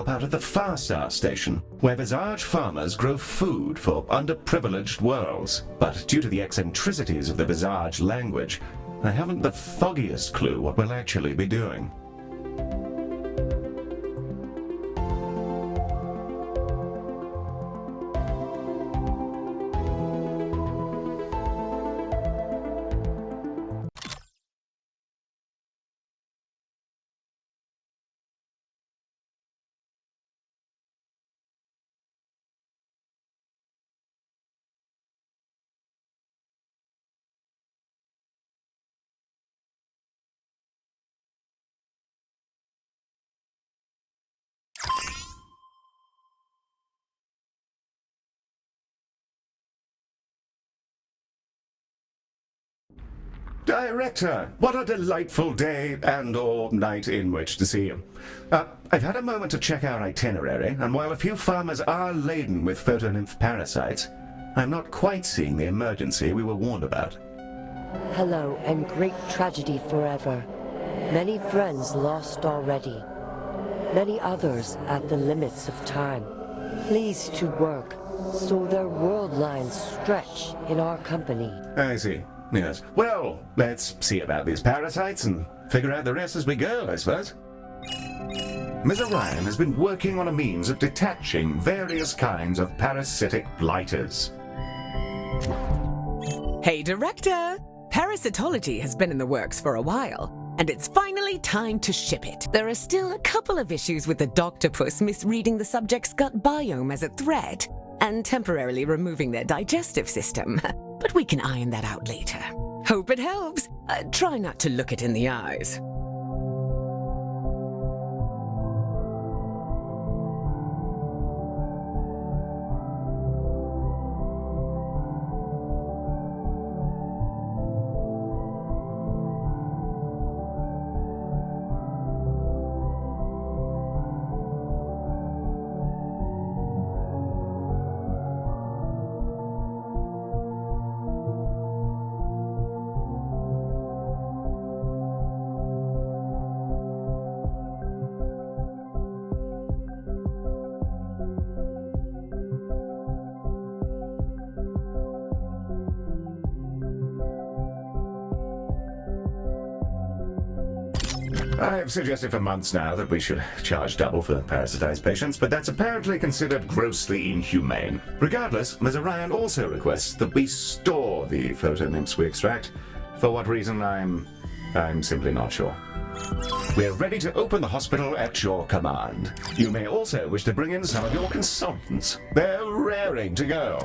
Out at the Farstar station, where Visage farmers grow food for underprivileged worlds. But due to the eccentricities of the Visage language, I haven't the foggiest clue what we'll actually be doing. Director, what a delightful day and/or night in which to see you. I've had a moment to check our itinerary, and while a few farmers are laden with photonymph parasites, I'm not quite seeing the emergency we were warned about. Hello, and great tragedy forever. Many friends lost already. Many others at the limits of time. Pleased to work, so their world lines stretch in our company. I see. Yes. Well, let's see about these parasites and figure out the rest as we go, I suppose. Ms. Orion has been working on a means of detaching various kinds of parasitic blighters. Hey, Director! Parasitology has been in the works for a while, and it's finally time to ship it. There are still a couple of issues with the doctopus misreading the subject's gut biome as a threat, and temporarily removing their digestive system. But we can iron that out later. Hope it helps. Try not to look it in the eyes. I've suggested for months now that we should charge double for parasitized patients, but that's apparently considered grossly inhumane. Regardless, Ms. Orion also requests that we store the photonymphs we extract. For what reason, I'm simply not sure. We're ready to open the hospital at your command. You may also wish to bring in some of your consultants. They're raring to go.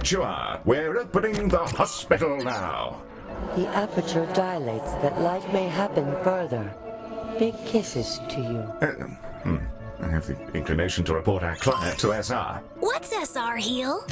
right you are. We're opening the hospital now. The aperture dilates that life may happen further. Big kisses to you. I have the inclination to report our client to SR. What's SR, Heel?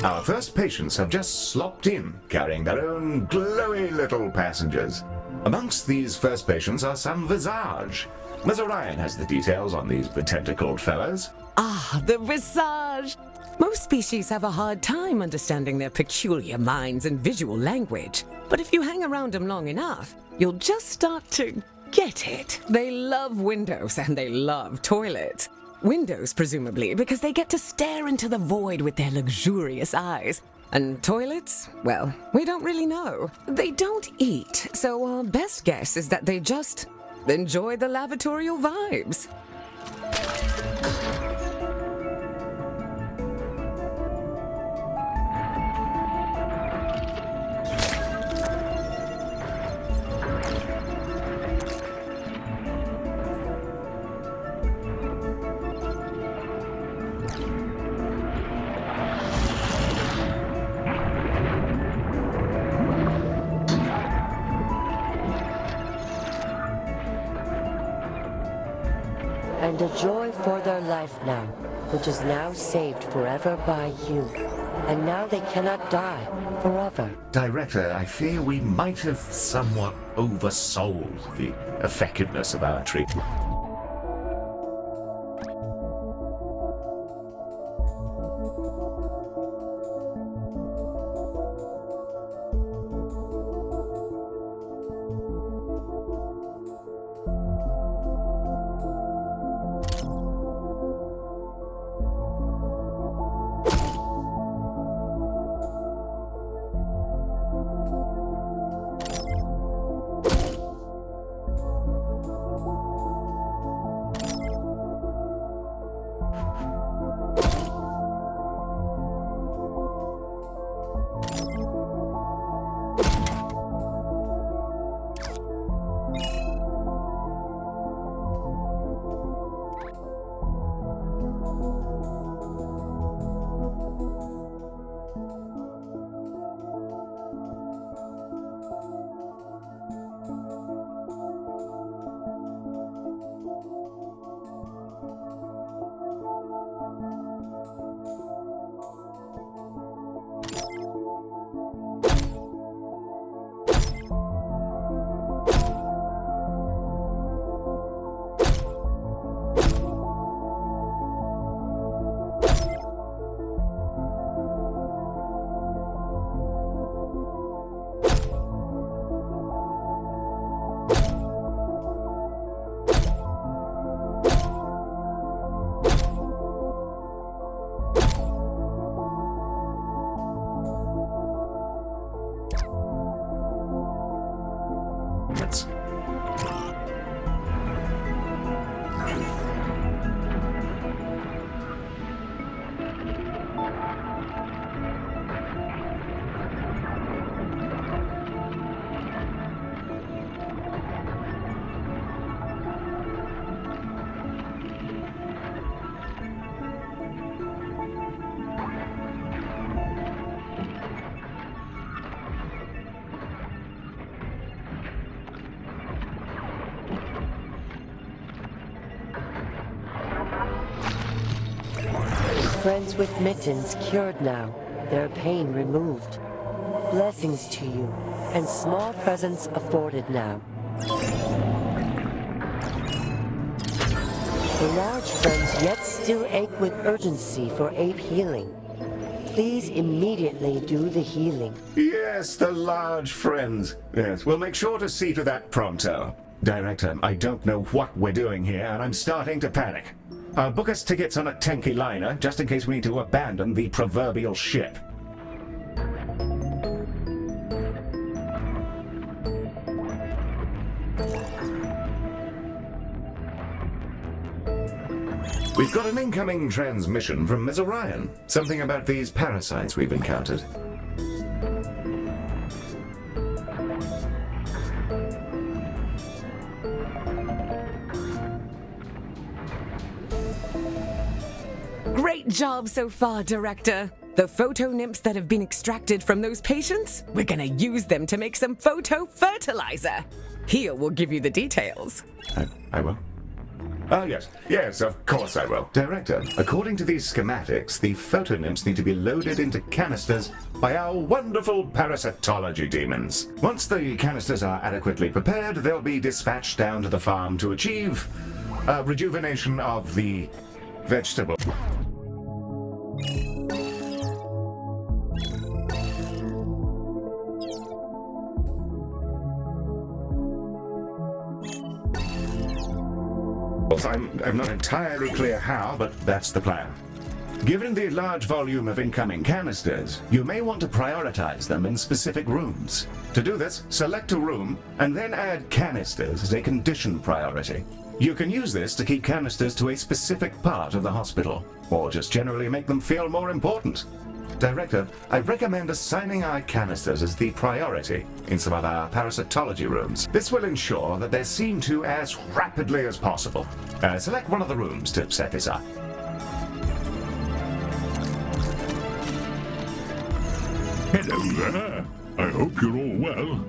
Our first patients have just slopped in, carrying their own glowy little passengers. Amongst these first patients are some Visage. Ms. Orion has the details on these tentacled fellows. Ah, the Visage! Most species have a hard time understanding their peculiar minds and visual language. But if you hang around them long enough, you'll just start to get it. They love windows and they love toilets. Windows, presumably, because they get to stare into the void with their luxurious eyes. And toilets? Well, we don't really know. They don't eat, so our best guess is that they just enjoy the lavatorial vibes. And a joy for their life now, which is now saved forever by you. And now they cannot die forever. Director, I fear we might have somewhat oversold the effectiveness of our treatment. Friends with mittens cured now, their pain removed. Blessings to you, and small presents afforded now. The large friends yet still ache with urgency for ape healing. Please immediately do the healing. Yes, the large friends. Yes, we'll make sure to see to that pronto. Director, I don't know what we're doing here, and I'm starting to panic. Book us tickets on a tanky liner, just in case we need to abandon the proverbial ship. We've got an incoming transmission from Ms. Orion. Something about these parasites we've encountered. Great Great job so far, Director. The photo nymphs that have been extracted from those patients, we're gonna use them to make some photo fertilizer. Heel will give you the details. I will. Oh, yes, of course I will. Director, according to these schematics, the photonymphs need to be loaded into canisters by our wonderful parasitology demons. Once the canisters are adequately prepared, they'll be dispatched down to the farm to achieve rejuvenation of the vegetable. I'm not entirely clear how, but that's the plan. Given the large volume of incoming canisters, you may want to prioritize them in specific rooms. To do this, select a room and then add canisters as a condition priority. You can use this to keep canisters to a specific part of the hospital, or just generally make them feel more important. Director, I recommend assigning our canisters as the priority in some of our parasitology rooms. This will ensure that they're seen to as rapidly as possible. Select one of the rooms to set this up. Hello there. I hope you're all well.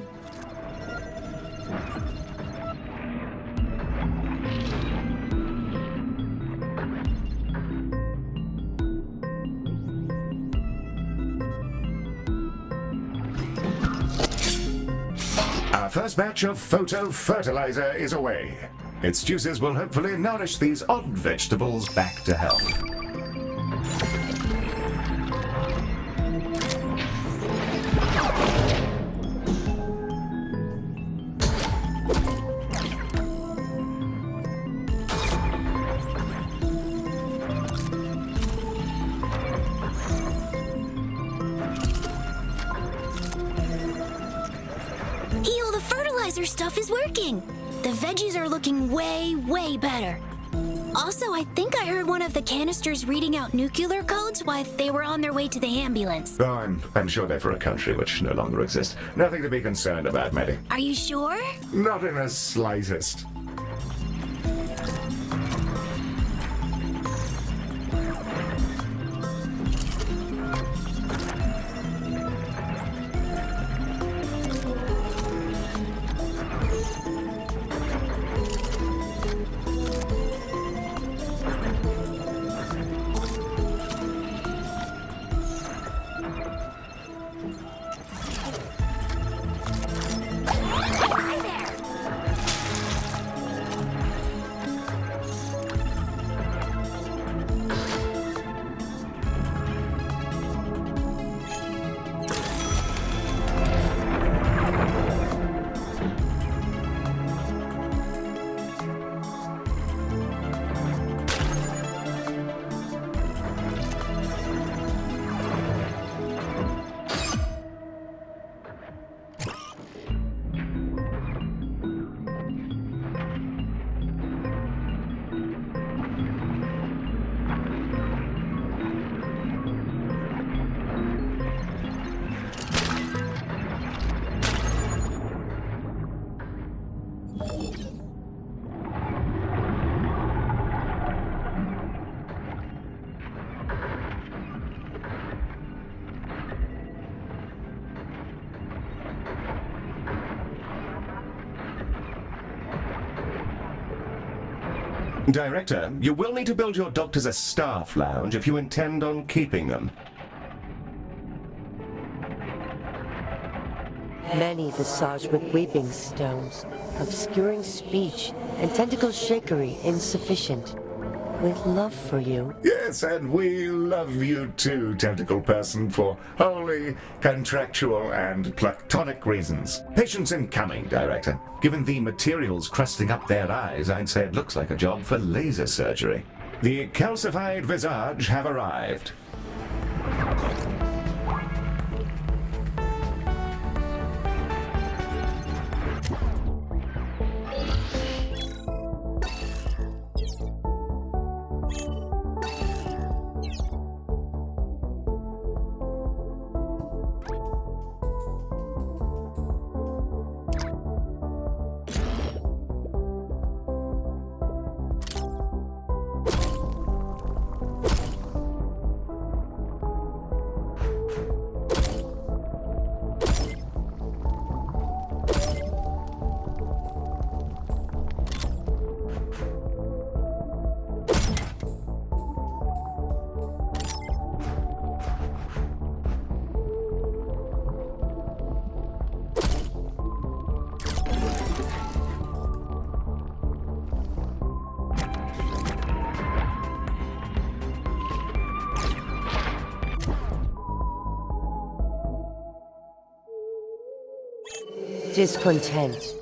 Our first batch of photo fertilizer is away. Its juices will hopefully nourish these odd vegetables back to health. Heel, the fertilizer stuff is working. The veggies are looking way, way better. Also, I think I heard one of the canisters reading out nuclear codes while they were on their way to the ambulance. Oh, I'm sure they're for a country which no longer exists. Nothing to be concerned about, Maddie. Are you sure? Not in the slightest. Director, you will need to build your doctors a staff lounge if you intend on keeping them. Many visage with weeping stones, obscuring speech, and tentacle shakery insufficient. With love for you. Yes, and we love you too, tentacle person, for wholly contractual and platonic reasons. Patients incoming, Director. Given the materials crusting up their eyes, I'd say it looks like a job for laser surgery. The calcified visage have arrived. Discontent.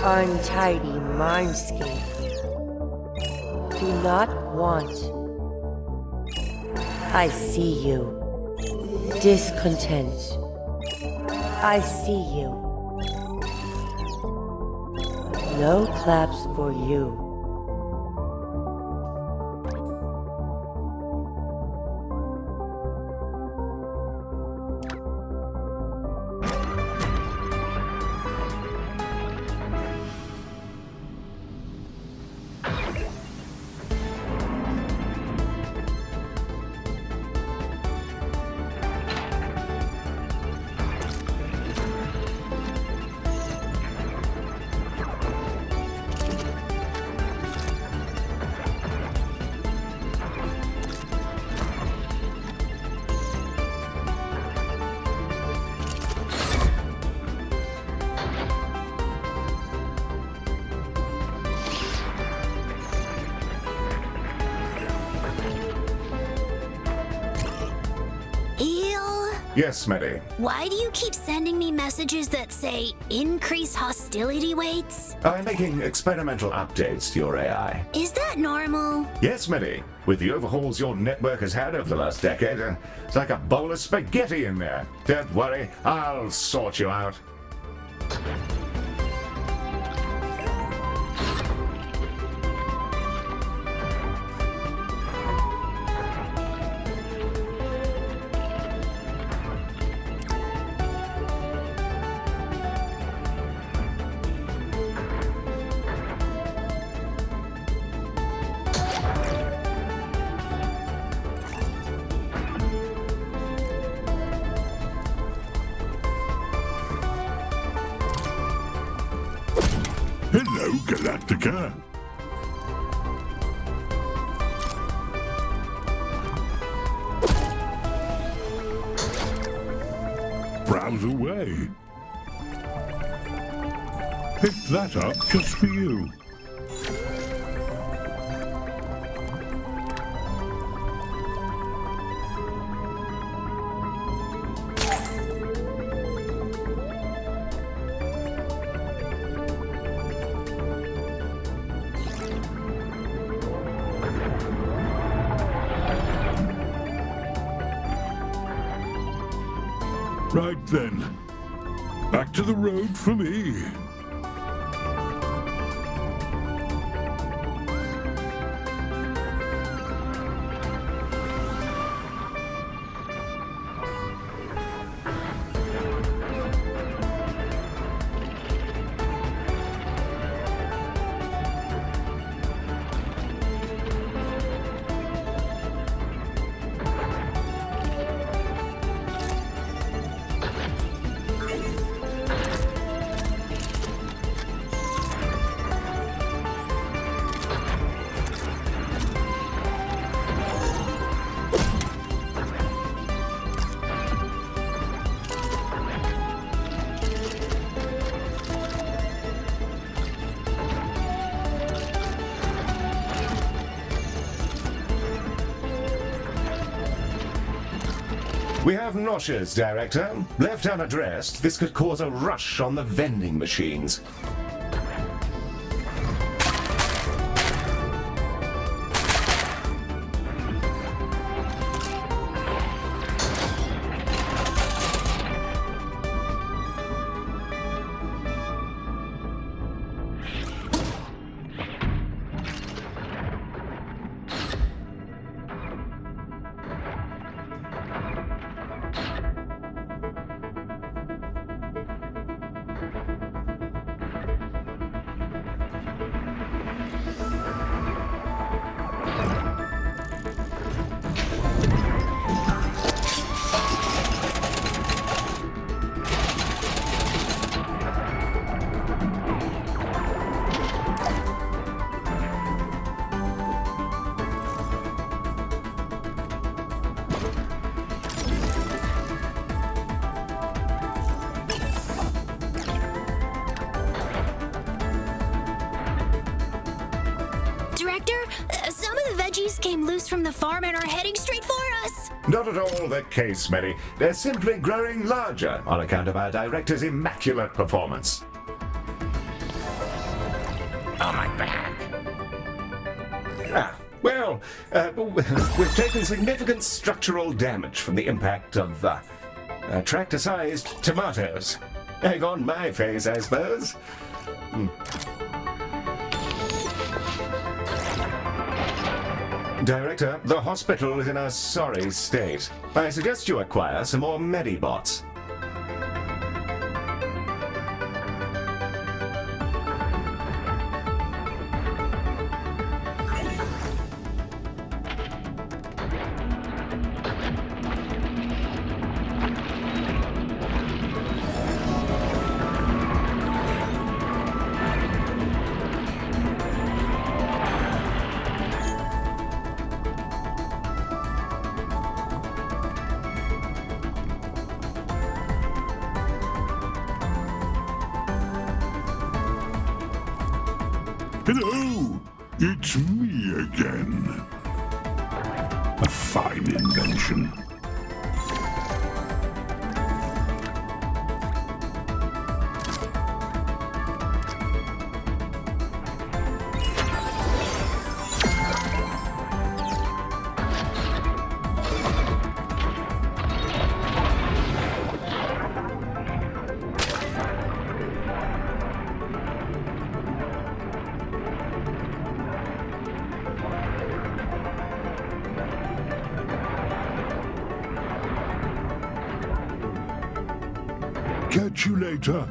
Untidy mindscape. Do not want. I see you. Discontent. I see you. No claps for you. Yes, Smitty. Why do you keep sending me messages that say increase hostility weights? I'm making experimental updates to your AI. Is that normal? Yes, Smitty. With the overhauls your network has had over the last decade, it's like a bowl of spaghetti in there. Don't worry, I'll sort you out. Hello, Galacticare. Browse away. Pick that up just for you. Right then, back to the road for me. We have noxious, Director. Left unaddressed, this could cause a rush on the vending machines. Director, some of the veggies came loose from the farm and are heading straight for us? Not at all the case, Mary. They're simply growing larger on account of our director's immaculate performance. Oh, my back. Well, we've taken significant structural damage from the impact of tractor-sized tomatoes. Egg on my face, I suppose. Director, the hospital is in a sorry state. I suggest you acquire some more Medibots. Hello! It's me again. A fine invention. Catch you later.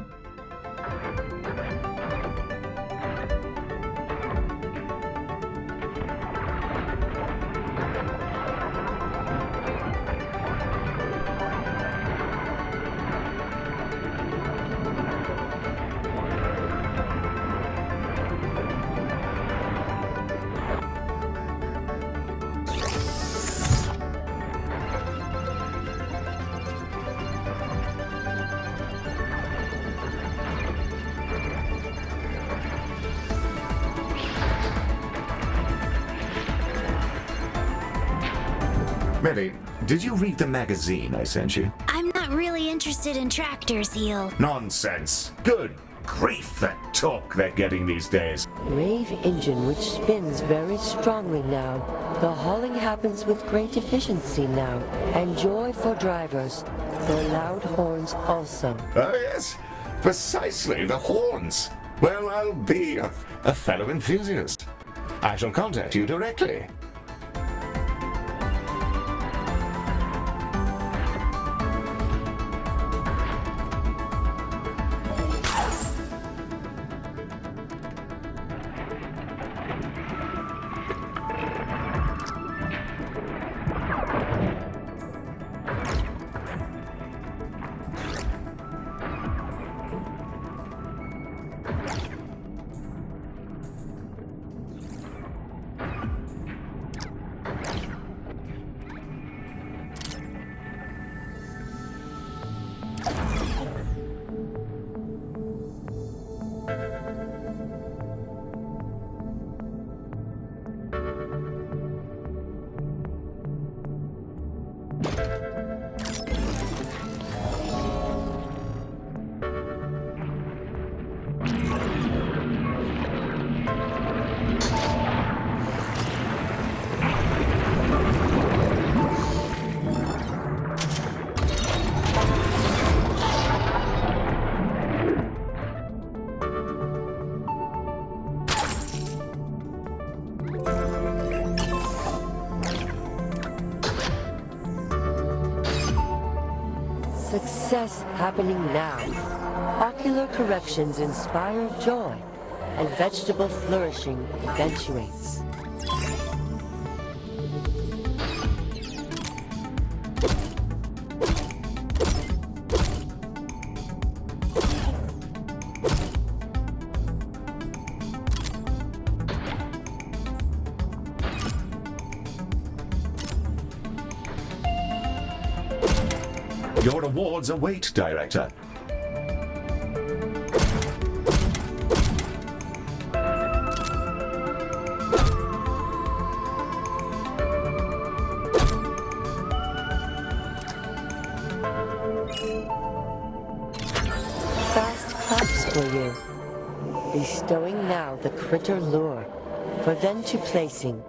Mary, did you read the magazine I sent you? I'm not really interested in tractors, Heel. Nonsense. Good grief, the talk they're getting these days. Rave engine which spins very strongly now. The hauling happens with great efficiency now. And joy for drivers. For loud horns also. Oh, yes. Precisely, the horns. Well, I'll be a fellow enthusiast. I shall contact you directly. Success happening now. Ocular corrections inspire joy, and vegetable flourishing eventuates. Your awards await, Director. for you. Bestowing now the critter lure, for then to placing.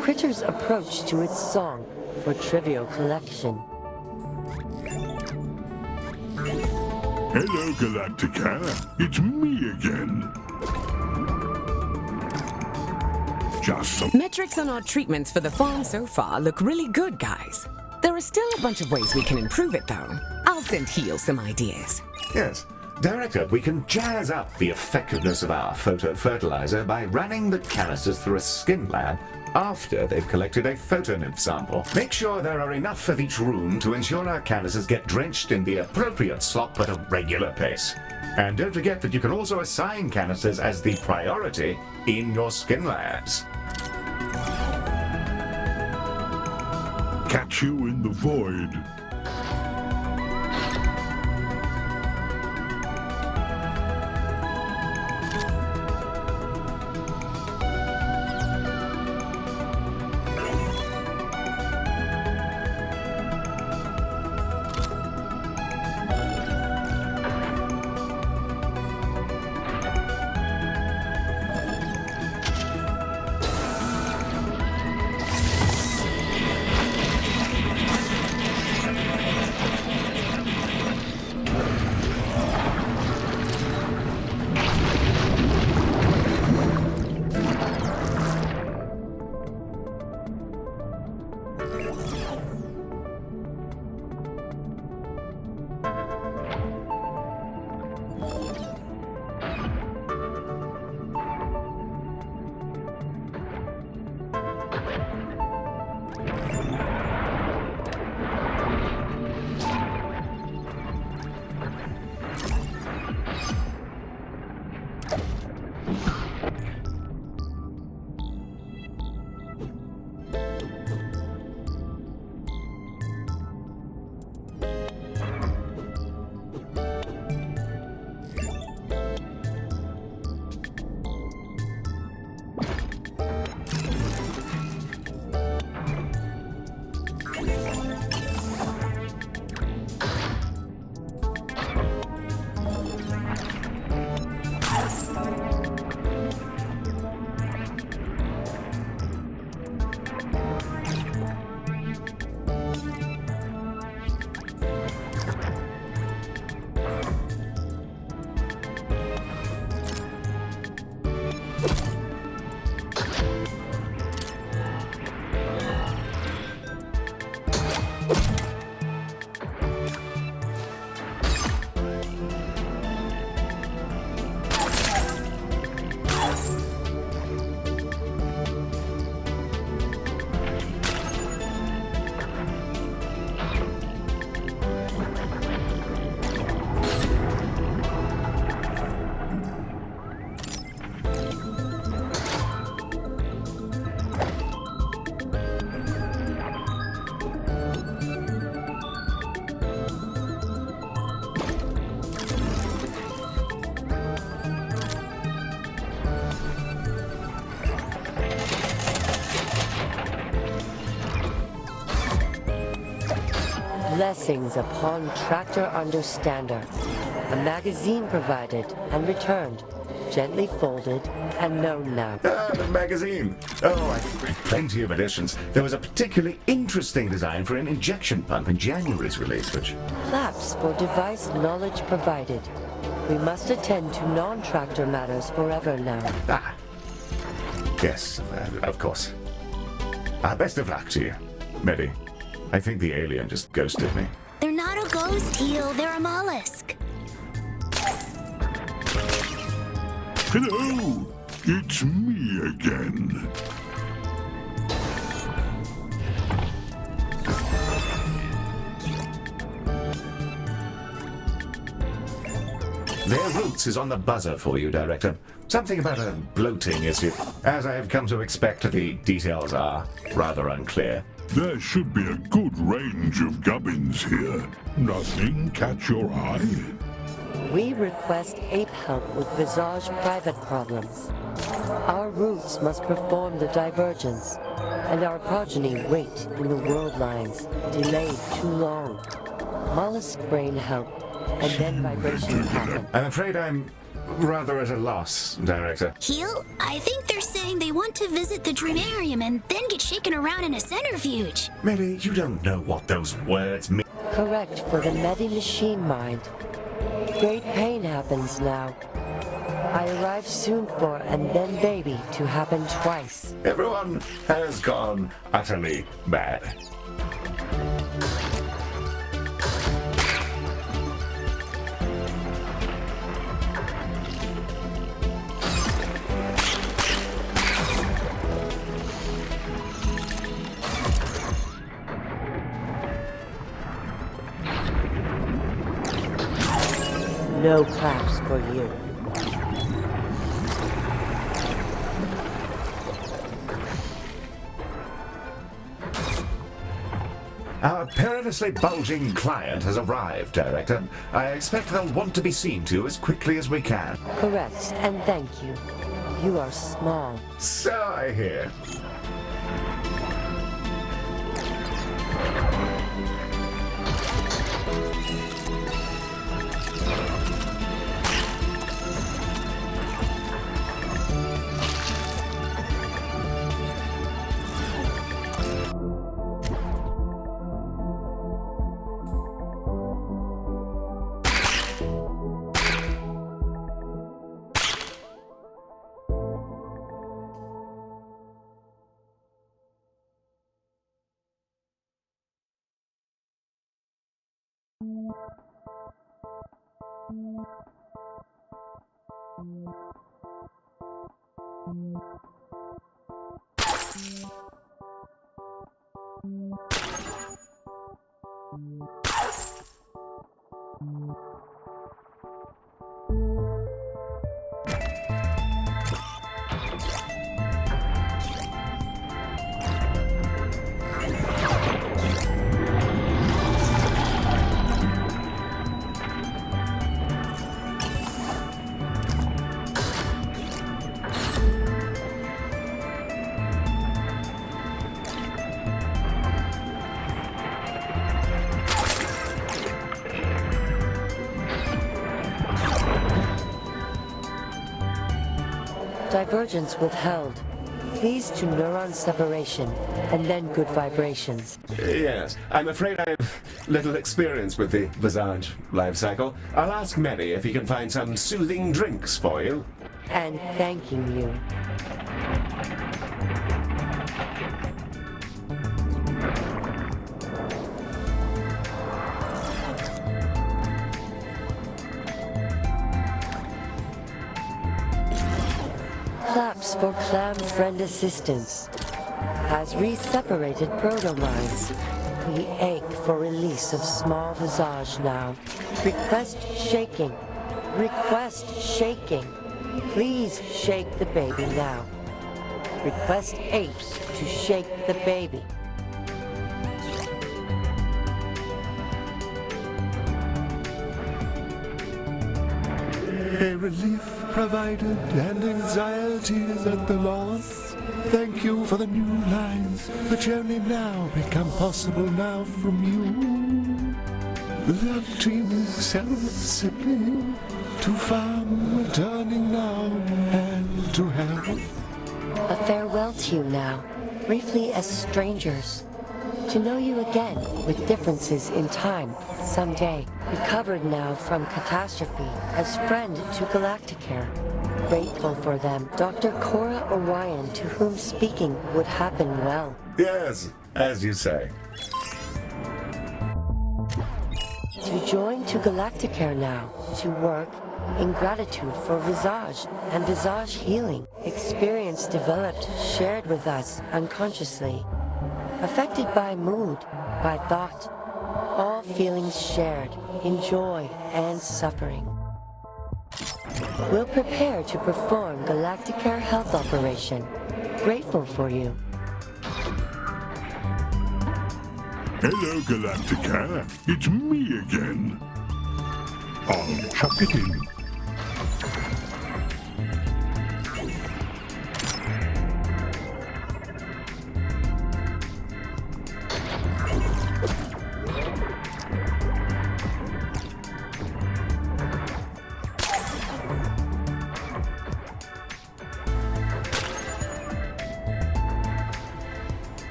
Critter's approach to its song for trivial collection. Hello, Galacticare. It's me again. Just some... Metrics on our treatments for the farm so far look really good, guys. There are still a bunch of ways we can improve it, though. I'll send Heel some ideas. Yes. Director, we can jazz up the effectiveness of our photofertilizer by running the canisters through a skin lab after they've collected a photonymph sample. Make sure there are enough of each room to ensure our canisters get drenched in the appropriate slop at a regular pace. And don't forget that you can also assign canisters as the priority in your skin labs. Catch you in the void. Blessings upon Tractor Understander. A magazine provided and returned, gently folded and known now. Ah, the magazine. Oh, I've read plenty of editions. There was a particularly interesting design for an injection pump in January's release, which... Claps for device knowledge provided. We must attend to non-tractor matters forever now. Ah. Yes, of course. Best of luck to you, Medi. I think the alien just ghosted me. They're not a ghost, Heel. They're a mollusk. Hello! It's me again. Their roots is on the buzzer for you, Director. Something about a bloating issue. As I have come to expect, the details are rather unclear. There should be a good range of gubbins here. Nothing catch your eye? We request ape help with Visage private problems. Our roots must perform the divergence, and our progeny wait in the world lines, delayed too long. Mollusk brain help and then vibrations happen. I'm afraid I'm rather at a loss, Director. Heel, I think they're saying they want to visit the Dreamarium and then get shaken around in a centrifuge. Millie, you don't know what those words mean. Correct for the machine mind. Great pain happens now. I arrive soon for and then baby to happen twice. Everyone has gone utterly mad. No claps for you. Our perilously bulging client has arrived, Director. I expect they'll want to be seen to as quickly as we can. Correct, and thank you. You are small. So I hear. Divergence withheld. Please to neuron separation, and then good vibrations. Yes, I'm afraid I've little experience with the Visage life cycle. I'll ask Mary if he can find some soothing drinks for you. And thanking you. Claps for clam friend assistance. Has re-separated proto-minds. We ache for release of small visage now. Request shaking. Request shaking. Please shake the baby now. Request apes to shake the baby. A relief provided and anxieties at the loss. Thank you for the new lines, which only now become possible now from you. The team is self-sipping, to farm returning now, and to health. A farewell to you now, briefly as strangers. To know you again with differences in time someday. Recovered now from catastrophe as friend to Galacticare. Grateful for them, Dr. Cora Orion, to whom speaking would happen well. Yes, as you say. To join to Galacticare now, to work in gratitude for Visage and Visage healing. Experience developed, shared with us unconsciously. Affected by mood, by thought. All feelings shared in joy and suffering. We'll prepare to perform Galacticare health operation. Grateful for you. Hello, Galacticare. It's me again. I'll chuck it in.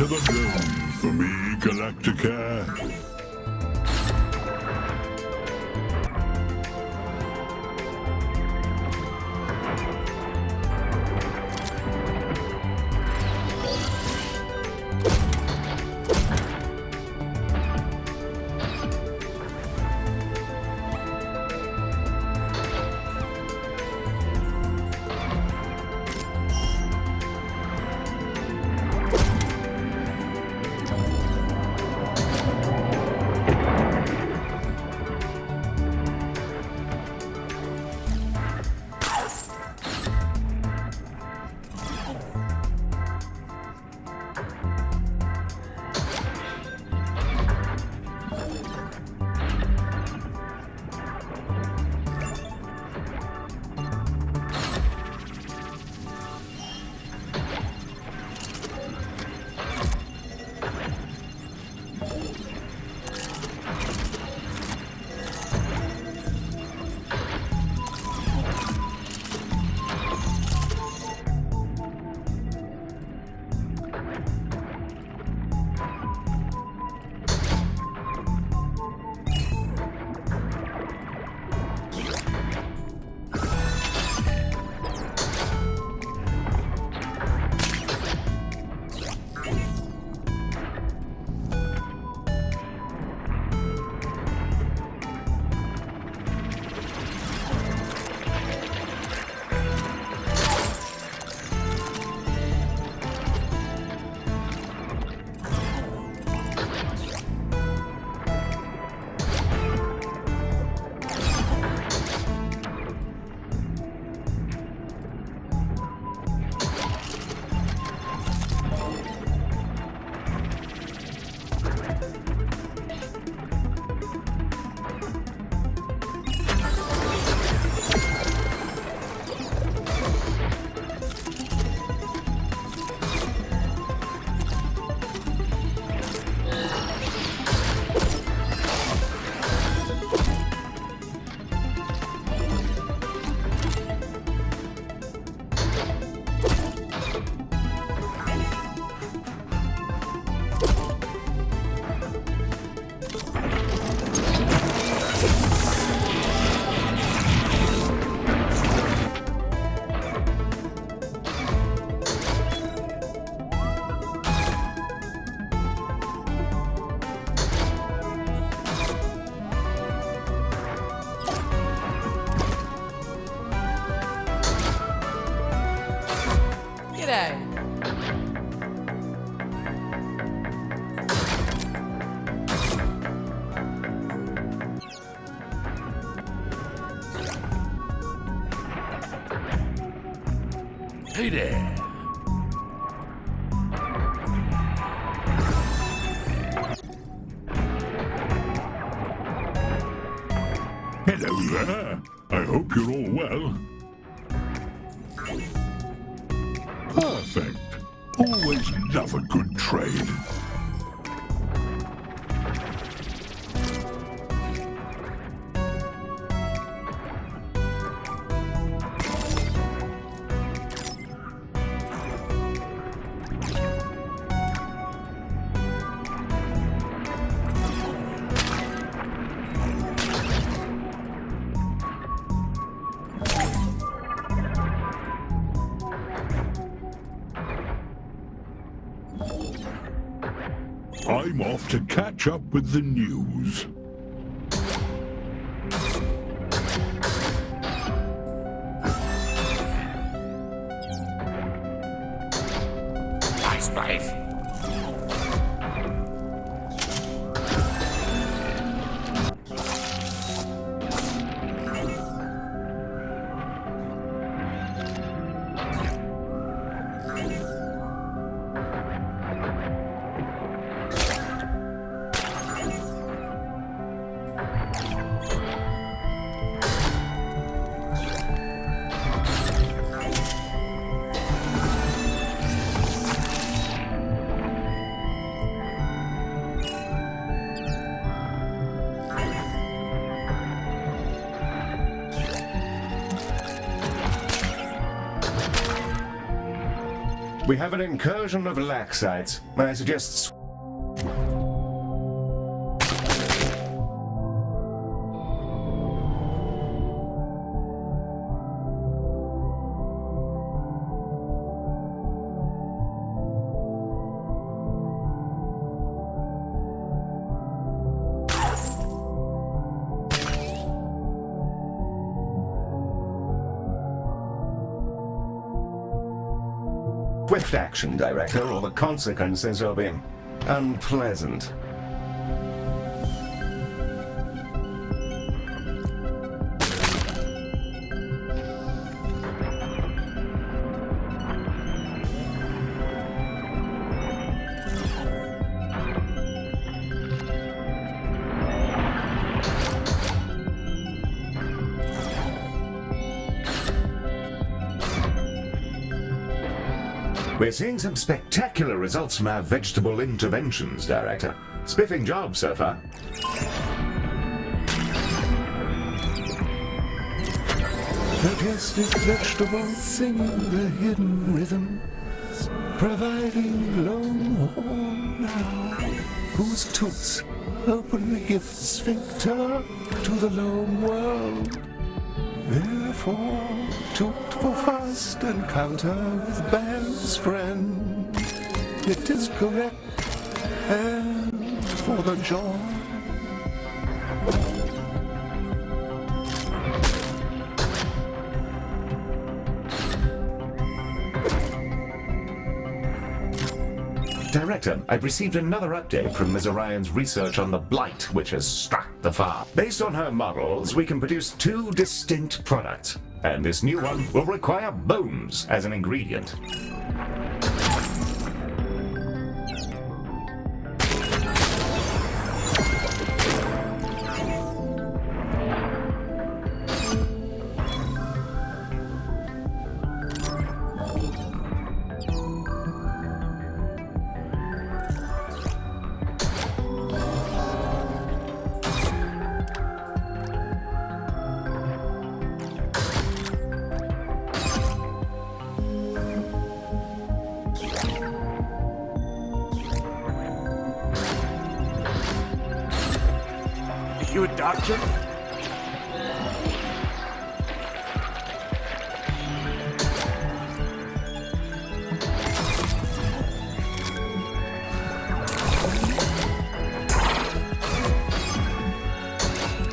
to the dome for me, Galacticare. Hey there. Hello there. I hope you're all well. Perfect. Always love a good trade. I'm off to catch up with the news. Nice place. We have an incursion of laxites. I suggest... Swift action, Director, or the consequences will be unpleasant. We're seeing some spectacular results from our vegetable interventions, Director. Spiffing job so far. Majestic vegetables sing the hidden rhythms, providing long horn now, whose toots open the gift sphincter to the lone world. Therefore, toot for first encounter with bear's friend. It is correct, and for the joy. Director, I've received another update from Ms. Orion's research on the blight which has struck the farm. Based on her models, we can produce 2 distinct products, and this new one will require bones as an ingredient. You a doctor?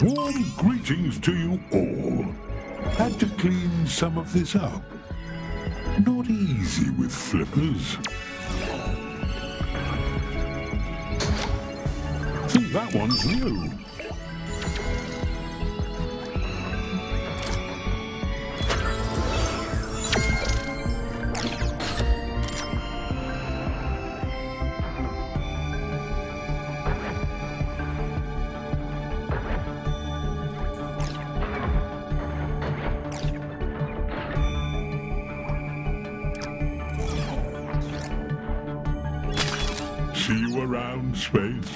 Warm greetings to you all. Had to clean some of this up. Not easy with flippers. Think that one's new. See you around, Space.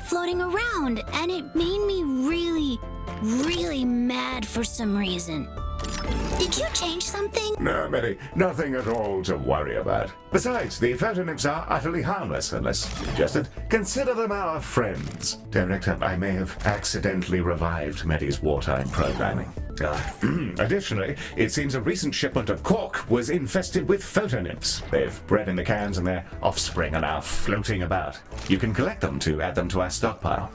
floating around, and it made me really mad for some reason. Did you change something? No, Mary, nothing at all to worry about. Besides, the photonymphs are utterly harmless unless suggested. Consider them our friends. Director, I may have accidentally revived Mary's wartime programming. Additionally, it seems a recent shipment of cork was infested with photonymphs. They've bred in the cans and their offspring are now floating about. You can collect them to add them to our stockpile.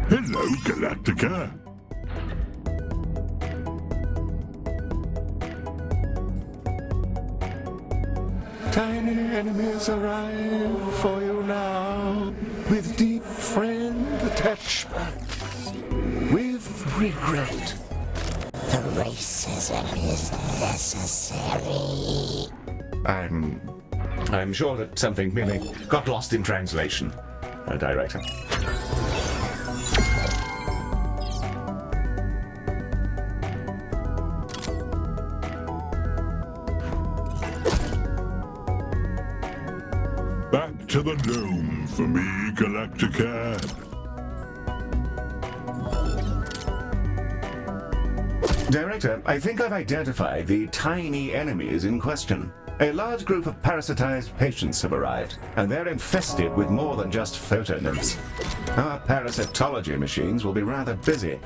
Hello, Galacticare. Tiny enemies arrive for you now, with deep friend attachments, with regret. The racism is necessary. I'm sure that something merely got lost in translation, Director. Back to the dome for me, Galacticare. Director, I think I've identified the tiny enemies in question. A large group of parasitized patients have arrived, and they're infested with more than just photonymphs. Our parasitology machines will be rather busy.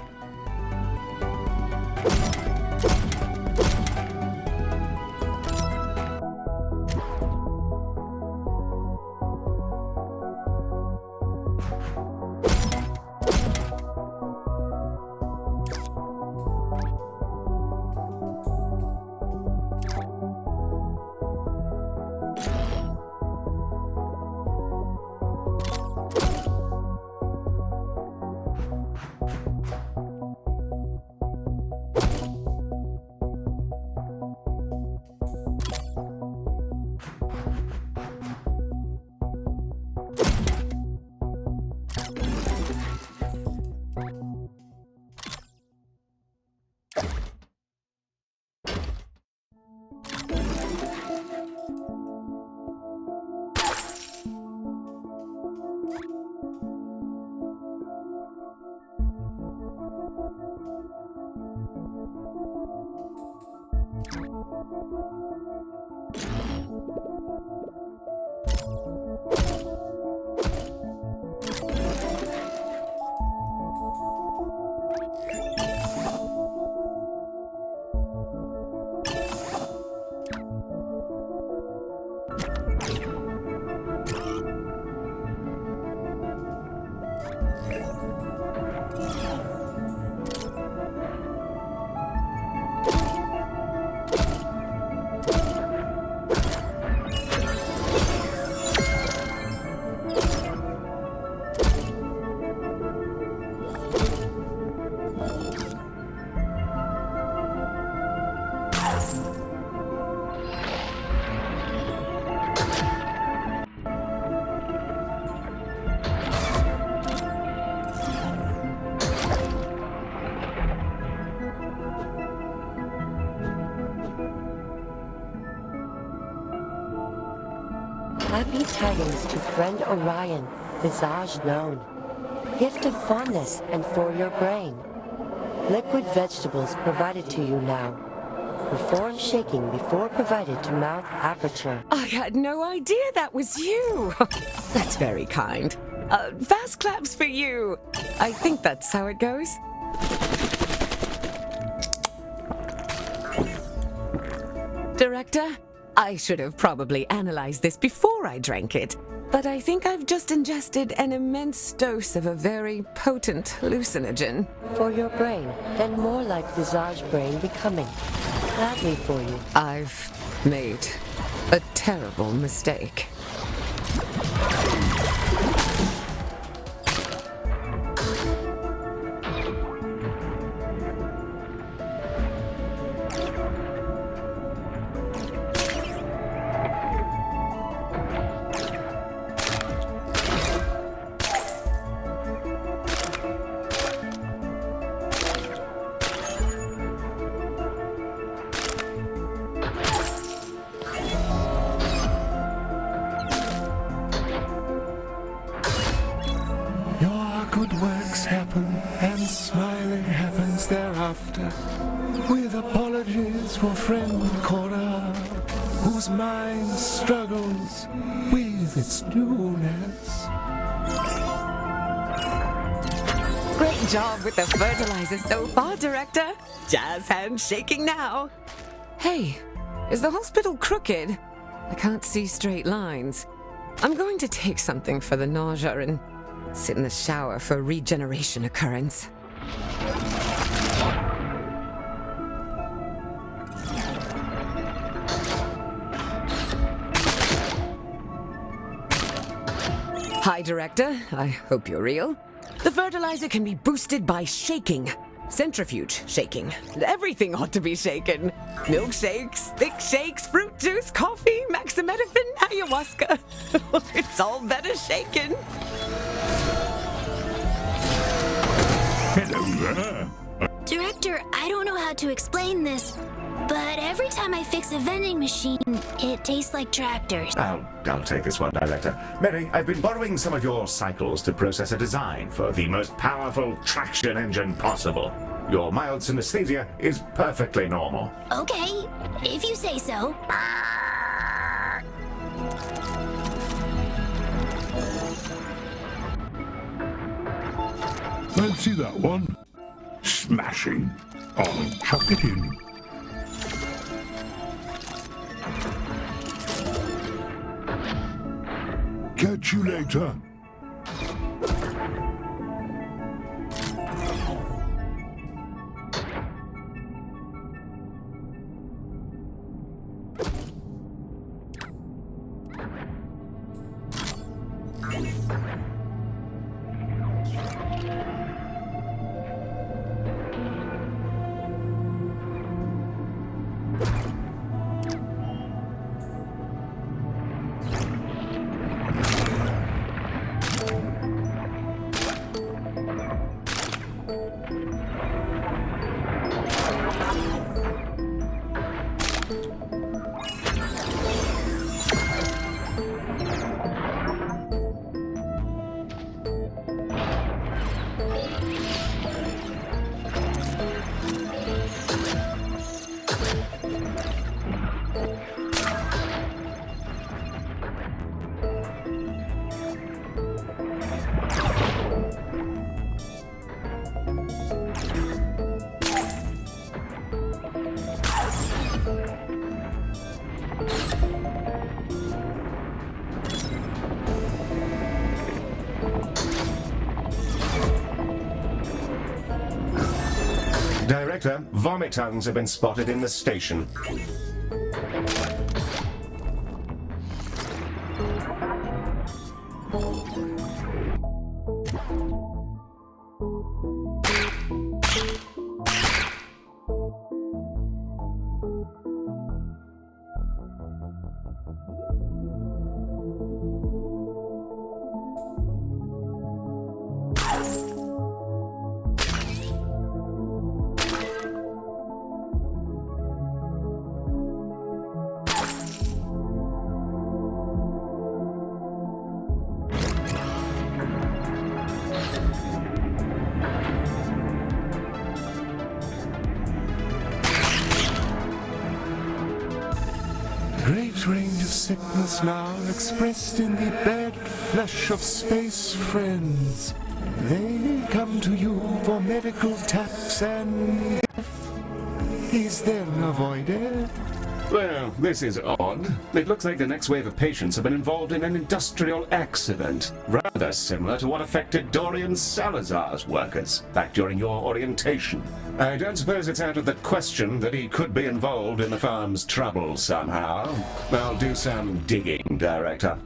Happy tidings to friend Orion, visage known. gift of fondness and for your brain. Liquid vegetables provided to you now. Perform shaking before provided to mouth aperture. I had no idea that was you. That's very kind. Fast claps for you. I think that's how it goes. Director, I should have probably analyzed this before I drank it, but I think I've just ingested an immense dose of a very potent hallucinogen. For your brain, then more like Visage brain becoming. Gladly for you. I've made a terrible mistake. Your good works happen, and smiling happens thereafter. With apologies for friend Cora, whose mind struggles with its newness. Great job with the fertilizer so far, Director. Jazz hands shaking now. Hey, is the hospital crooked? I can't see straight lines. I'm going to take something for the nausea and sit in the shower for regeneration occurrence. Hi, Director. I hope you're real. The fertilizer can be boosted by shaking. Centrifuge shaking. Everything ought to be shaken. Milkshakes, thick shakes, fruit juice, coffee, maximetaphine, ayahuasca. It's all better shaken. Hello there. Director, I don't know how to explain this, but every time I fix a vending machine, it tastes like tractors. I'll take this one, Director. Mary, I've been borrowing some of your cycles to process a design for the most powerful traction engine possible. Your mild synesthesia is perfectly normal. Okay, if you say so. Fancy that one? Smashing. I'll chuck it in. Catch you later. Director, vomit tongues have been spotted in the station. sickness now, expressed in the bed flesh of space friends. They come to you for medical taps and he's then avoided. Well, this is odd. It looks like the next wave of patients have been involved in an industrial accident, rather similar to what affected Dorian Salazar's workers back during your orientation. I don't suppose it's out of the question that he could be involved in the farm's trouble somehow. I'll do some digging, Director.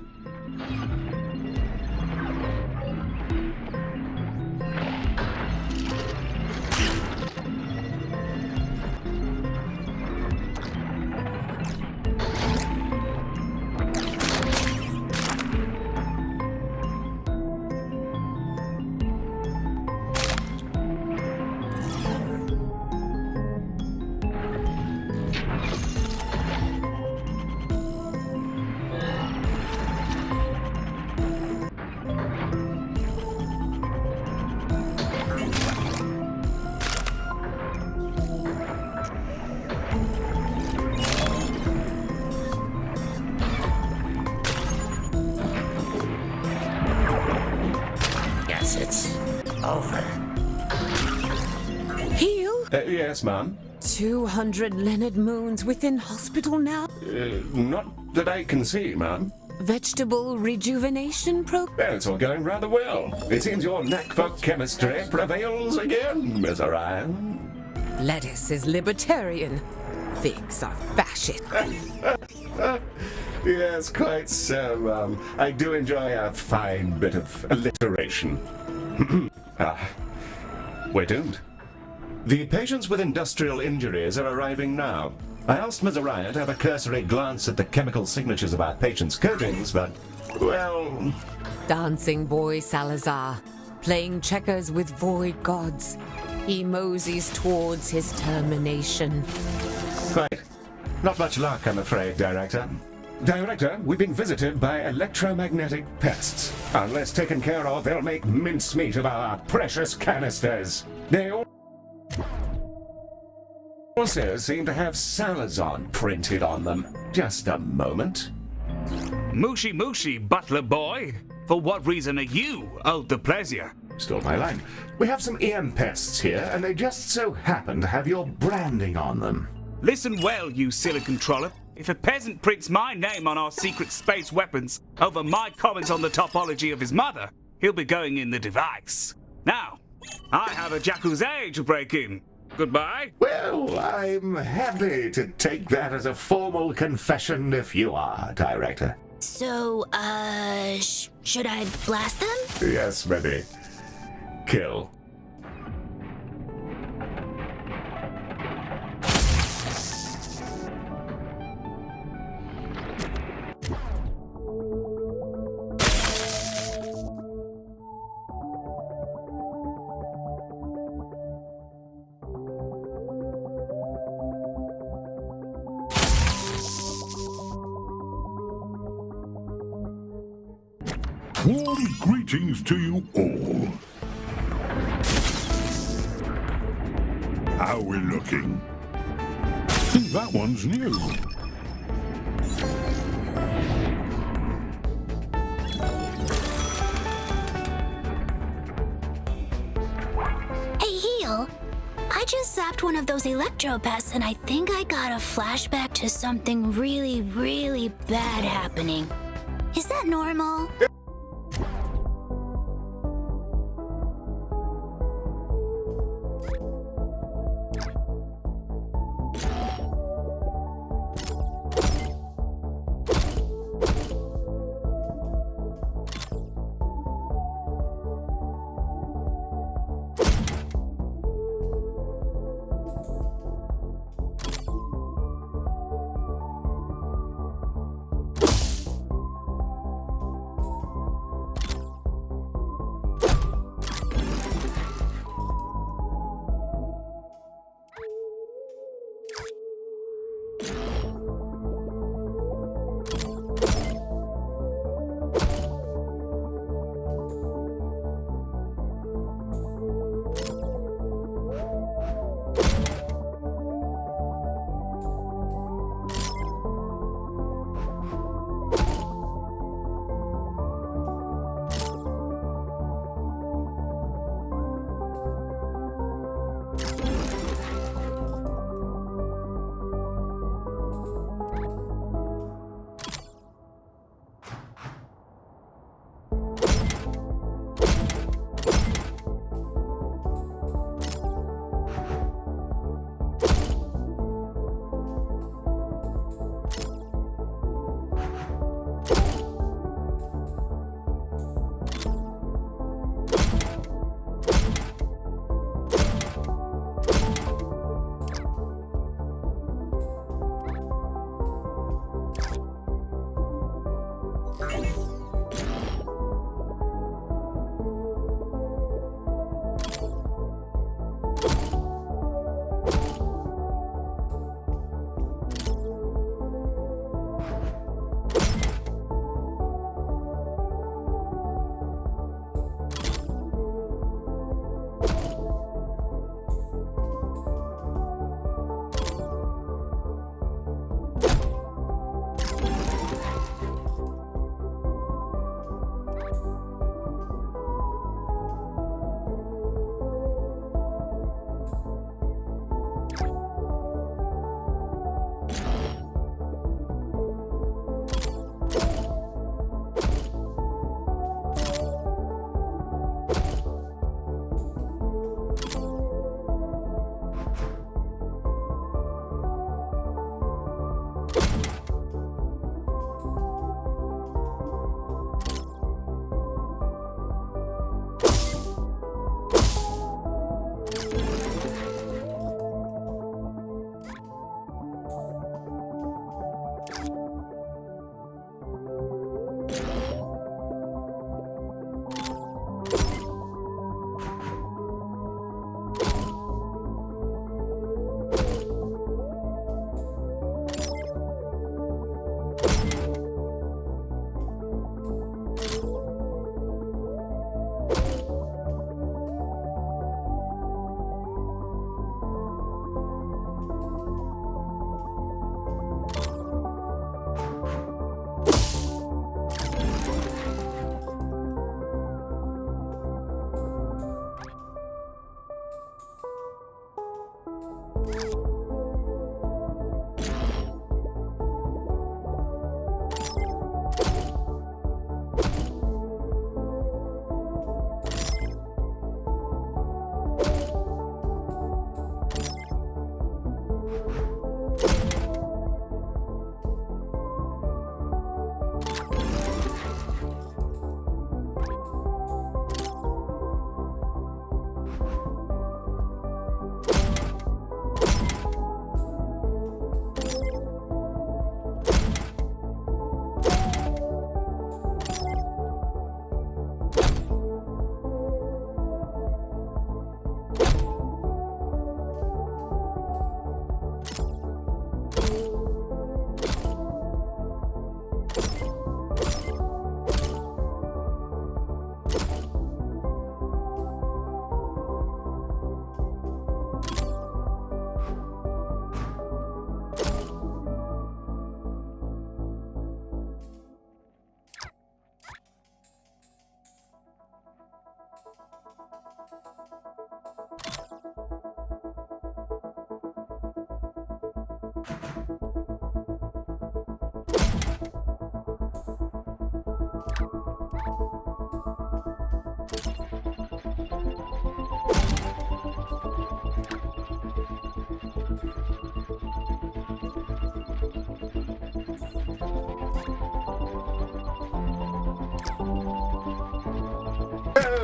Yes, it's over. Heal? Yes, ma'am. 200 Leonard Moons within hospital now? Not that I can see, ma'am. Vegetable rejuvenation program? It's all going rather well. It seems your knack for chemistry prevails again, Miss Orion. Lettuce is libertarian. Figs are fascist. Yes, quite so, ma'am. I do enjoy a fine bit of alliteration. We're doomed. The patients with industrial injuries are arriving now. I asked Ms. Orion to have a cursory glance at the chemical signatures of our patients' coatings, but, well... Dancing boy Salazar, playing checkers with void gods. He moseys towards his termination. Quite. Not much luck, I'm afraid, Director. Director, we've been visited by electromagnetic pests. Unless taken care of, they'll make mincemeat of our precious canisters. They also seem to have Salazar printed on them. Just a moment. Mushy mushy, butler boy. For what reason are you owed the pleasure? Stole my line. We have some EM pests here, and they just so happen to have your branding on them. Listen well, you silicon trollop. If a peasant prints my name on our secret space weapons over my comments on the topology of his mother, he'll be going in the device. Now, I have a jacuzzi to break in. Goodbye. Well, I'm happy to take that as a formal confession if you are, Director. So, should I blast them? Yes, ready. Kill. Warm greetings to you all. How we looking? That one's new. Hey, Heel. I just zapped one of those electropests and I think I got a flashback to something really, really bad happening. Is that normal?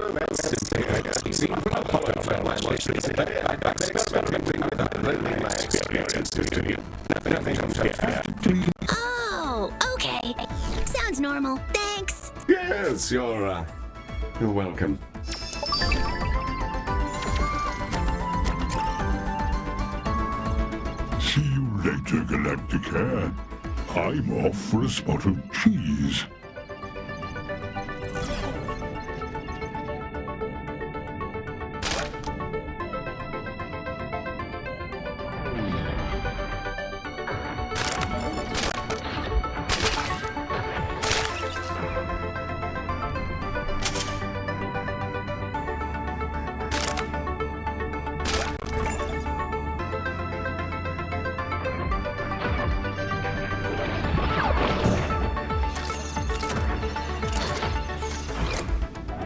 No, that's simply seen from Apollo from my most recent I'm experimenting with that. Only my experience to you. Nothing unfair. Oh, okay. Sounds normal. Thanks. Yes, you're welcome. See you later, Galacticare. I'm off for a spot of cheese.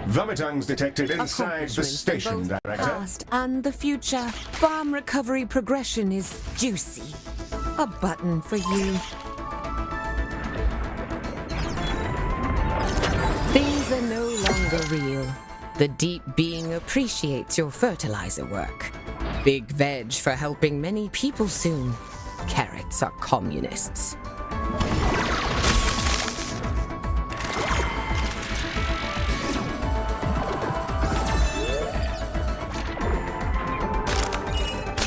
Vomitungs detected inside the station, Both Director. past and the future. Farm recovery progression is juicy. A button for you. Things are no longer real. The deep being appreciates your fertilizer work. Big veg for helping many people soon. Carrots are communists.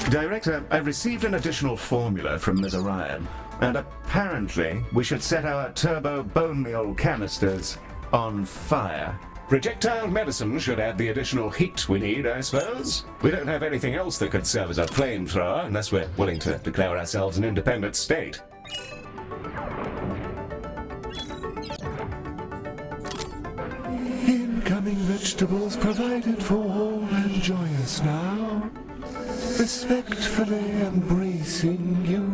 Director, I've received an additional formula from Ms. Orion, and apparently we should set our turbo bone meal canisters on fire. Projectile medicine should add the additional heat we need, I suppose. We don't have anything else that could serve as a flamethrower unless we're willing to declare ourselves an independent state. Incoming vegetables provided for all and joyous now. Respectfully embracing you.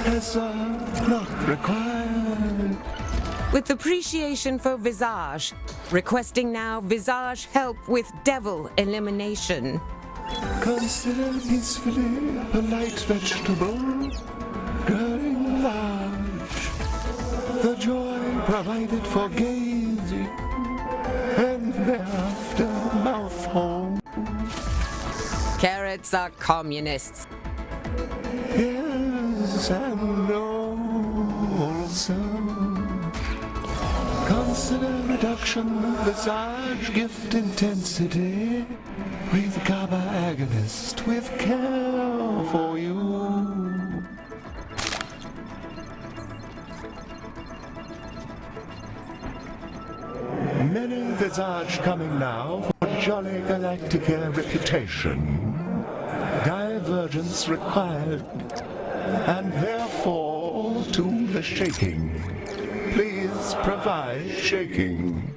Yes, not required. With appreciation for Visage, requesting now Visage help with devil elimination. Consider peacefully a light vegetable growing large. The joy provided for gazing and thereafter mouthful. Carrots are communists. Yes, and no also. Consider reduction of Visage gift intensity with GABA agonist with care for you. Many Visage coming now for jolly Galacticare reputation. Divergence required, and therefore to the shaking. Please provide shaking.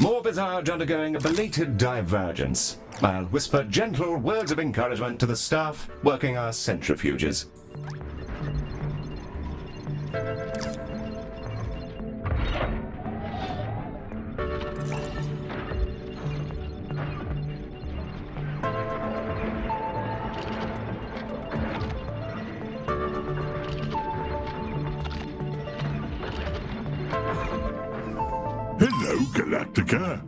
More Visage undergoing a belated divergence. I'll whisper gentle words of encouragement to the staff working our centrifuges. Hello, Galactica.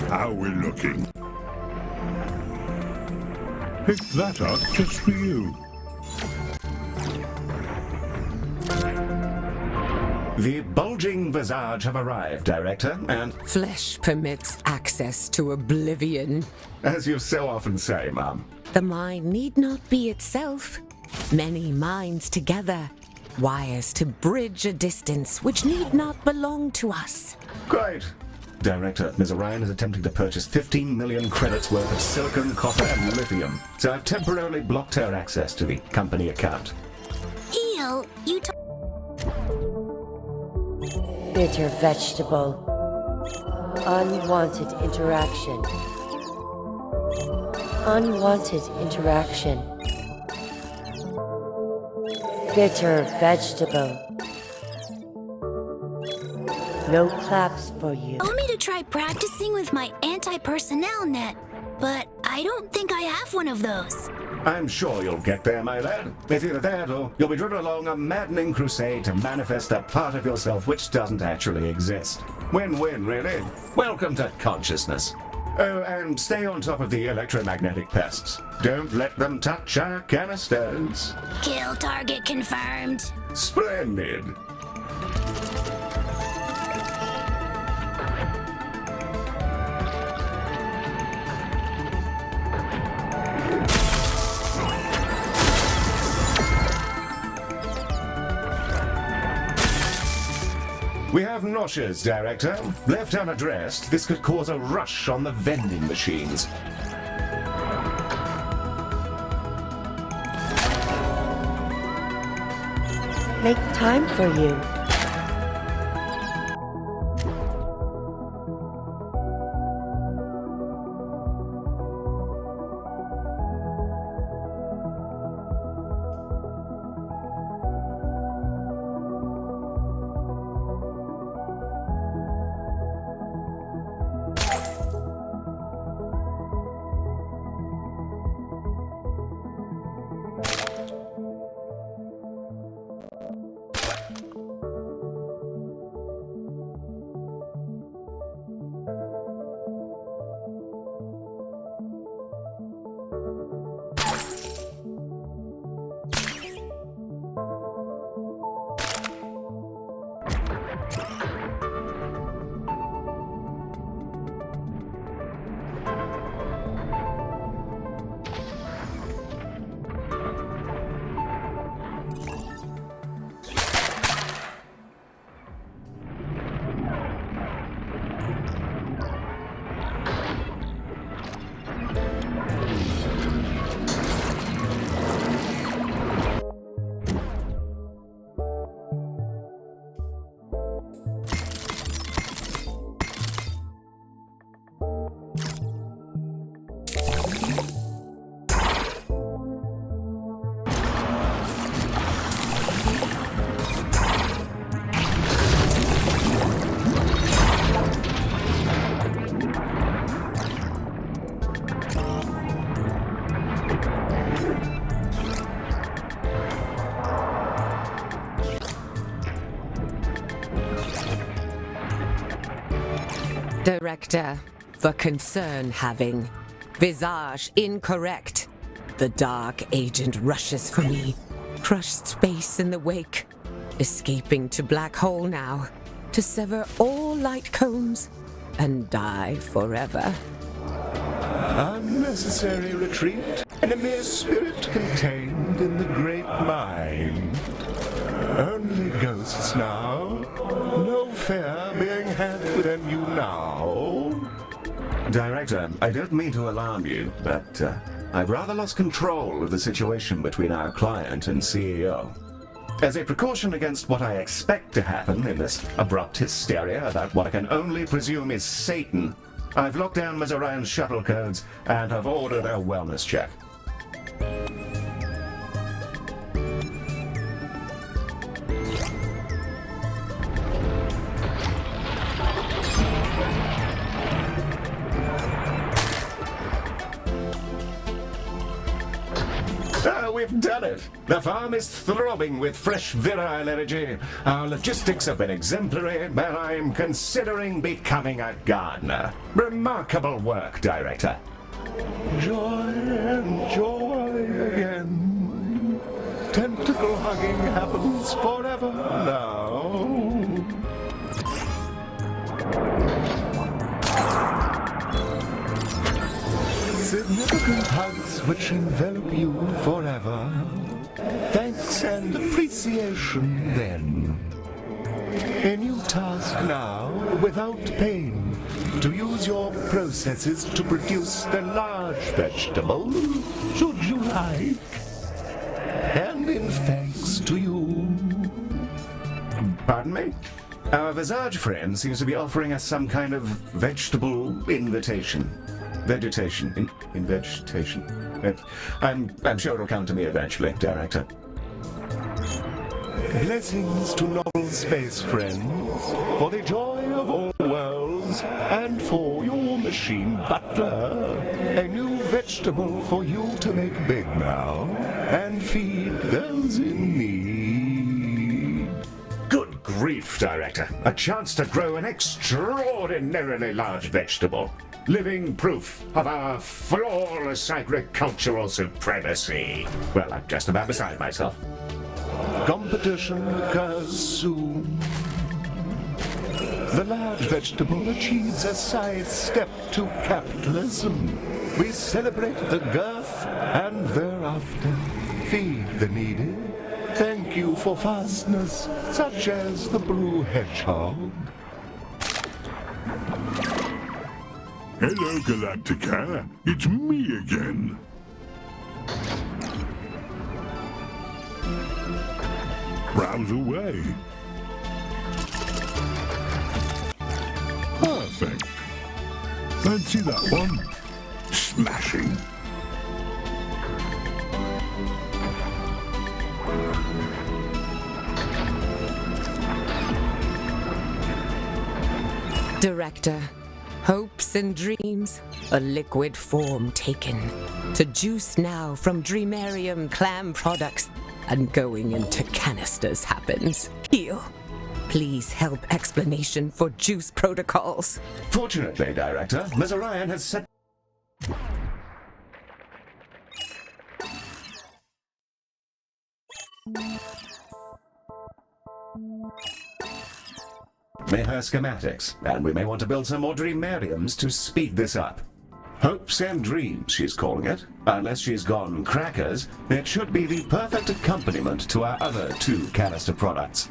How we looking? Pick that up just for you. The bulging Visage have arrived, Director, and Flesh permits access to oblivion. as you so often say, Mum, The mind need not be itself. Many minds together. Wires to bridge a distance which need not belong to us. quite. Director, Ms. Orion is attempting to purchase 15 million credits worth of silicon, copper, and lithium, so I've temporarily blocked her access to the company account. Eel, you Bitter vegetable. Unwanted interaction. Unwanted interaction. Bitter vegetable. No claps for you. told me to try practicing with my anti-personnel net, but I don't think I have one of those. I'm sure you'll get there, my lad. It's either that or you'll be driven along a maddening crusade to manifest a part of yourself which doesn't actually exist. Win-win, really. Welcome to consciousness. Oh, and stay on top of the electromagnetic pests. Don't let them touch our canisters. Kill target confirmed. Splendid. We have noxious, Director. Left unaddressed, this could cause a rush on the vending machines. Make time for you. Director, for concern having. Visage incorrect. The dark agent rushes for me. Crushed space in the wake. Escaping to black hole now. To sever all light cones and die forever. Unnecessary retreat, and a mere spirit contained in the great mind. Only ghosts now. No fear being had within you now. Director, I don't mean to alarm you, but I've rather lost control of the situation between our client and CEO. As a precaution against what I expect to happen in this abrupt hysteria about what I can only presume is Satan, I've locked down Ms. Orion's shuttle codes and have ordered a wellness check. We've done it! The farm is throbbing with fresh virile energy. Our logistics have been exemplary, and I'm considering becoming a gardener. Remarkable work, Director. Joy and joy again. Tentacle hugging happens forever now. Significant hugs which envelop you forever. Thanks and appreciation then. A new task now, without pain. to use your processes to produce the large vegetable, should you like. And in thanks to you. Pardon me? Our Visage friend seems to be offering us some kind of vegetable invitation. Vegetation. In vegetation. I'm sure it'll come to me eventually, Director. Blessings to noble space friends, for the joy of all worlds, and for your machine butler. A new vegetable for you to make big now, and feed those in need. Good grief, Director. A chance to grow an extraordinarily large vegetable. Living proof of our flawless agricultural supremacy. Well, I'm just about beside myself. Competition occurs soon. The large vegetable achieves a sidestep to capitalism. We celebrate the girth and thereafter feed the needy. Thank you for fasteners such as the blue hedgehog. Hello, Galacticare. It's me again. Browse away. Perfect. Fancy that one? Smashing. Director, hopes and dreams, a liquid form taken. To juice now from Dreamarium clam products and going into canisters happens. Heal. Please help explanation for juice protocols. Fortunately, Director, Ms. Orion has set... her schematics, and we may want to build some more Dreamariums to speed this up. Hopes and Dreams, she's calling it. Unless she's gone crackers, it should be the perfect accompaniment to our other 2 canister products.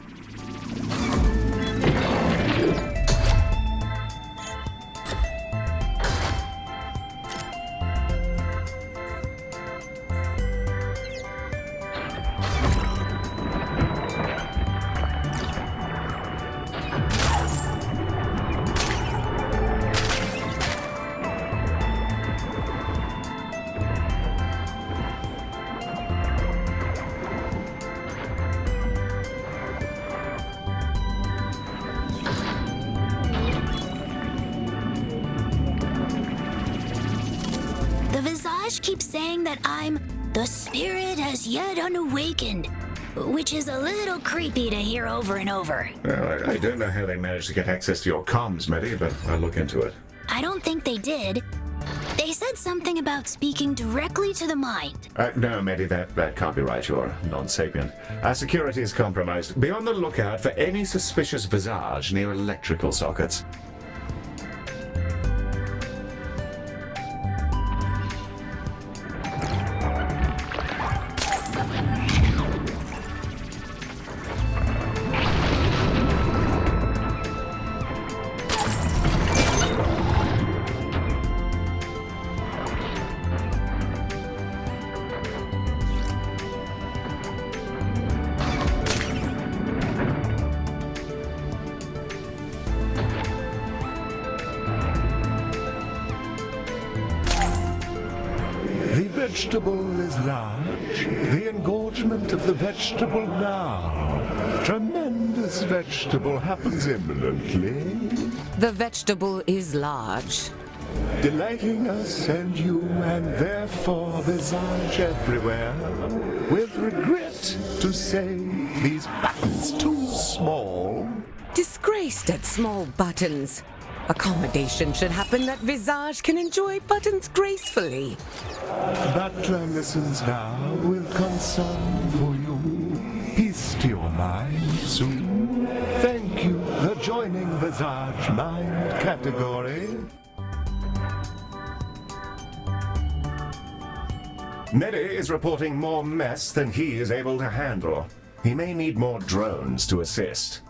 Keeps saying that I'm the spirit as yet unawakened, which is a little creepy to hear over and over. Well, I don't know how they managed to get access to your comms, Medi, but I'll look into it. I don't think they did. They said something about speaking directly to the mind. No, Medi, that can't be right. You're non-sapient. Our security is compromised. Be on the lookout for any suspicious visage near electrical sockets. Vegetable is large. The engorgement of the vegetable now. Tremendous vegetable happens imminently. The vegetable is large. Delighting us and you, and therefore visage everywhere. With regret to say these buttons too small. Disgraced at small buttons. Accommodation should happen that Visage can enjoy buttons gracefully. Butler listens now with concern for you. Peace to your mind soon. Thank you for joining Visage mind category. Medi is reporting more mess than he is able to handle. He may need more drones to assist.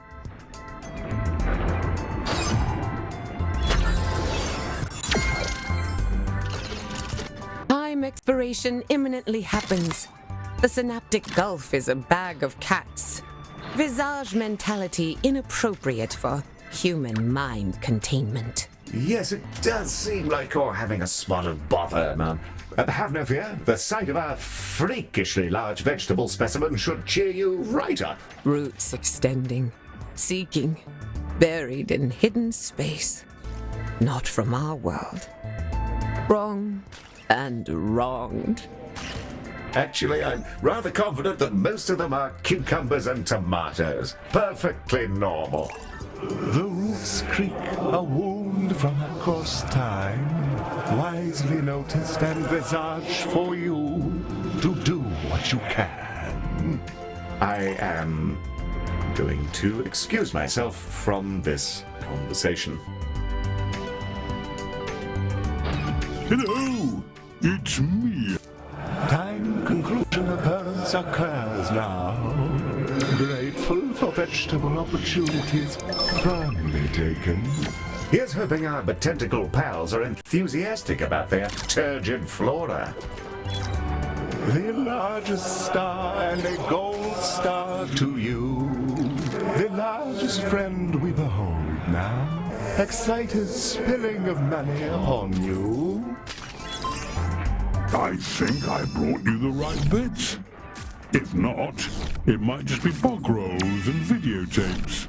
expiration imminently happens. The synaptic gulf is a bag of cats. Visage mentality inappropriate for human mind containment. Yes, it does seem like you're having a spot of bother, Mum. Have no fear. The sight of our freakishly large vegetable specimen should cheer you right up. Roots extending, seeking, buried in hidden space. Not from our world. Wrong and wronged. Actually, I'm rather confident that most of them are cucumbers and tomatoes. Perfectly normal. The roots creak, a wound from across time, wisely noticed and visage for you to do what you can. I am going to excuse myself from this conversation. Hello, it's me. Time conclusion occurrence occurs now. Grateful for vegetable opportunities firmly taken. Here's hoping our botanical pals are enthusiastic about their turgid flora. The largest star and a gold star to you. The largest friend we behold now. Excited spilling of money upon you. I think I brought you the right bits. If not, it might just be bog rolls and videotapes.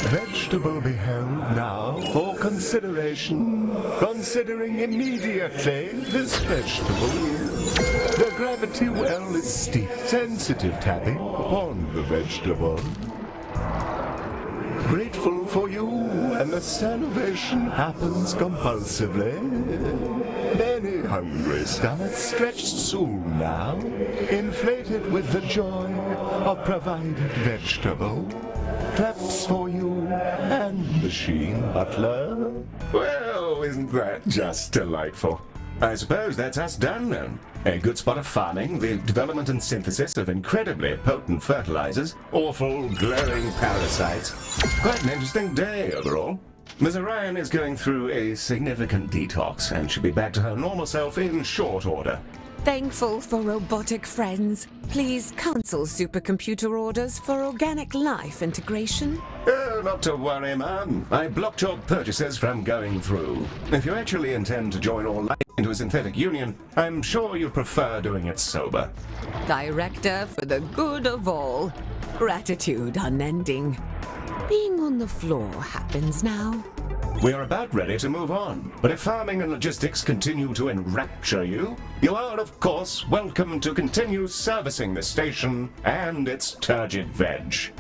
Vegetable beheld now for consideration. Considering immediately this vegetable. The gravity well is steep, sensitive tapping upon the vegetable. Grateful for you, and the salivation happens compulsively. Many hungry stomachs stretched soon now, inflated with the joy of provided vegetable. Claps for you and machine butler. Well, isn't that just delightful? I suppose that's us done then. A good spot of farming, the development and synthesis of incredibly potent fertilizers, awful glowing parasites. Quite an interesting day overall. Ms. Orion is going through a significant detox and should be back to her normal self in short order. Thankful for robotic friends. Please cancel supercomputer orders for organic life integration. Oh, not to worry, ma'am. I blocked your purchases from going through. If you actually intend to join all life into a synthetic union, I'm sure you prefer doing it sober. Director for the good of all. Gratitude unending. Being on the floor happens now. We are about ready to move on, but if farming and logistics continue to enrapture you, you are, of course, welcome to continue servicing the station and its turgid veg.